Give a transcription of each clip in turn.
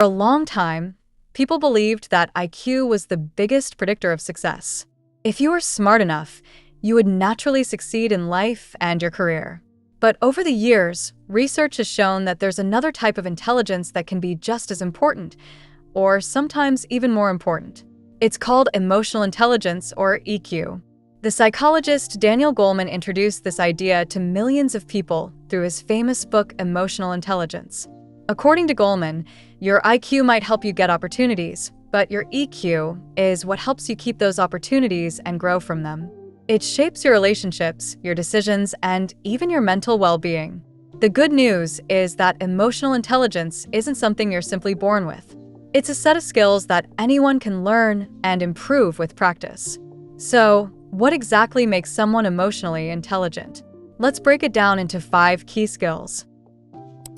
For a long time, people believed that IQ was the biggest predictor of success. If you were smart enough, you would naturally succeed in life and your career. But over the years, research has shown that there's another type of intelligence that can be just as important, or sometimes even more important. It's called emotional intelligence, or EQ. The psychologist Daniel Goleman introduced this idea to millions of people through his famous book, Emotional Intelligence. According to Goleman, your IQ might help you get opportunities, but your EQ is what helps you keep those opportunities and grow from them. It shapes your relationships, your decisions, and even your mental well-being. The good news is that emotional intelligence isn't something you're simply born with. It's a set of skills that anyone can learn and improve with practice. So, what exactly makes someone emotionally intelligent? Let's break it down into 5 key skills.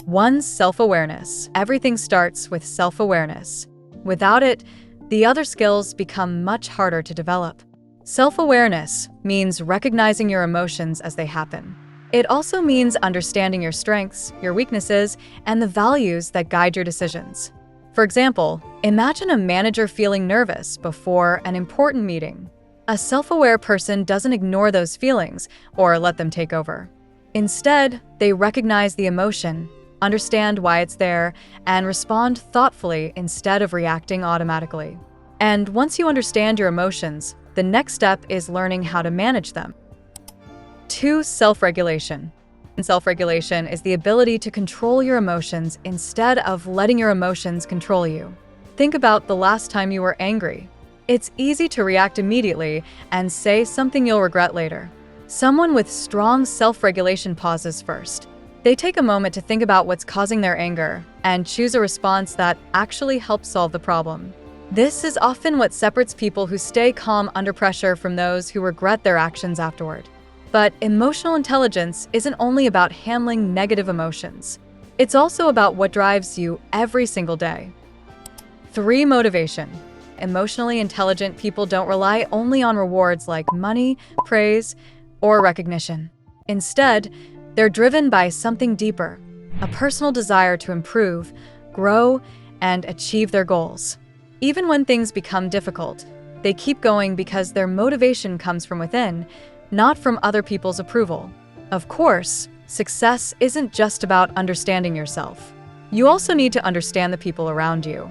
1. Self-awareness. Everything starts with self-awareness. Without it, the other skills become much harder to develop. Self-awareness means recognizing your emotions as they happen. It also means understanding your strengths, your weaknesses, and the values that guide your decisions. For example, imagine a manager feeling nervous before an important meeting. A self-aware person doesn't ignore those feelings or let them take over. Instead, they recognize the emotion, understand why it's there, and respond thoughtfully instead of reacting automatically. And once you understand your emotions, the next step is learning how to manage them. 2. Self-regulation. Self-regulation is the ability to control your emotions instead of letting your emotions control you. Think about the last time you were angry. It's easy to react immediately and say something you'll regret later. Someone with strong self-regulation pauses first. They take a moment to think about what's causing their anger and choose a response that actually helps solve the problem. This is often what separates people who stay calm under pressure from those who regret their actions afterward. But emotional intelligence isn't only about handling negative emotions. It's also about what drives you every single day. 3. Motivation. Emotionally intelligent people don't rely only on rewards like money, praise, or recognition. Instead, they're driven by something deeper, a personal desire to improve, grow, and achieve their goals. Even when things become difficult, they keep going because their motivation comes from within, not from other people's approval. Of course, success isn't just about understanding yourself. You also need to understand the people around you.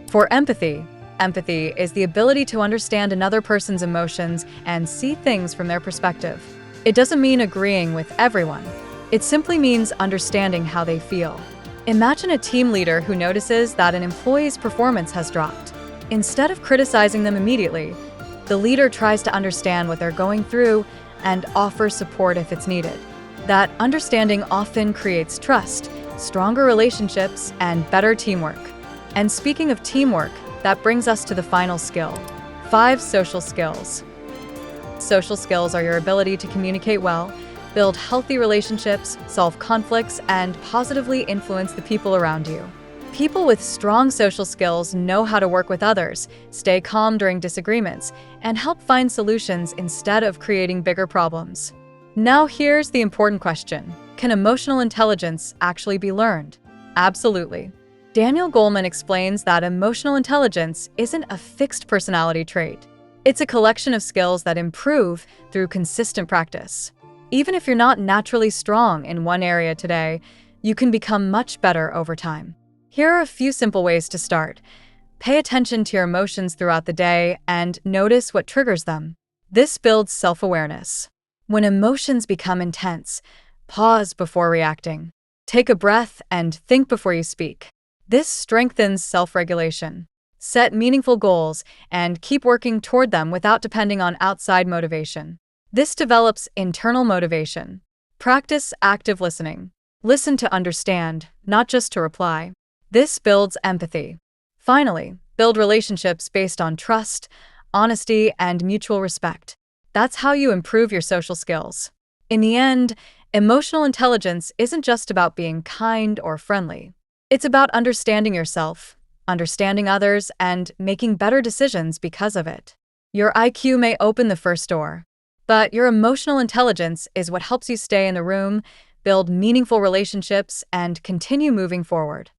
For empathy, empathy is the ability to understand another person's emotions and see things from their perspective. It doesn't mean agreeing with everyone. It simply means understanding how they feel. Imagine a team leader who notices that an employee's performance has dropped. Instead of criticizing them immediately, the leader tries to understand what they're going through and offers support if it's needed. That understanding often creates trust, stronger relationships, and better teamwork. And speaking of teamwork, that brings us to the final skill. 5. Social skills. Social skills are your ability to communicate well, build healthy relationships, solve conflicts, and positively influence the people around you. People with strong social skills know how to work with others, stay calm during disagreements, and help find solutions instead of creating bigger problems. Now here's the important question. Can emotional intelligence actually be learned? Absolutely. Daniel Goleman explains that emotional intelligence isn't a fixed personality trait. It's a collection of skills that improve through consistent practice. Even if you're not naturally strong in one area today, you can become much better over time. Here are a few simple ways to start. Pay attention to your emotions throughout the day and notice what triggers them. This builds self-awareness. When emotions become intense, pause before reacting. Take a breath and think before you speak. This strengthens self-regulation. Set meaningful goals and keep working toward them without depending on outside motivation. This develops internal motivation. Practice active listening. Listen to understand, not just to reply. This builds empathy. Finally, build relationships based on trust, honesty, and mutual respect. That's how you improve your social skills. In the end, emotional intelligence isn't just about being kind or friendly. It's about understanding yourself, understanding others, and making better decisions because of it. Your IQ may open the first door, but your emotional intelligence is what helps you stay in the room, build meaningful relationships, and continue moving forward.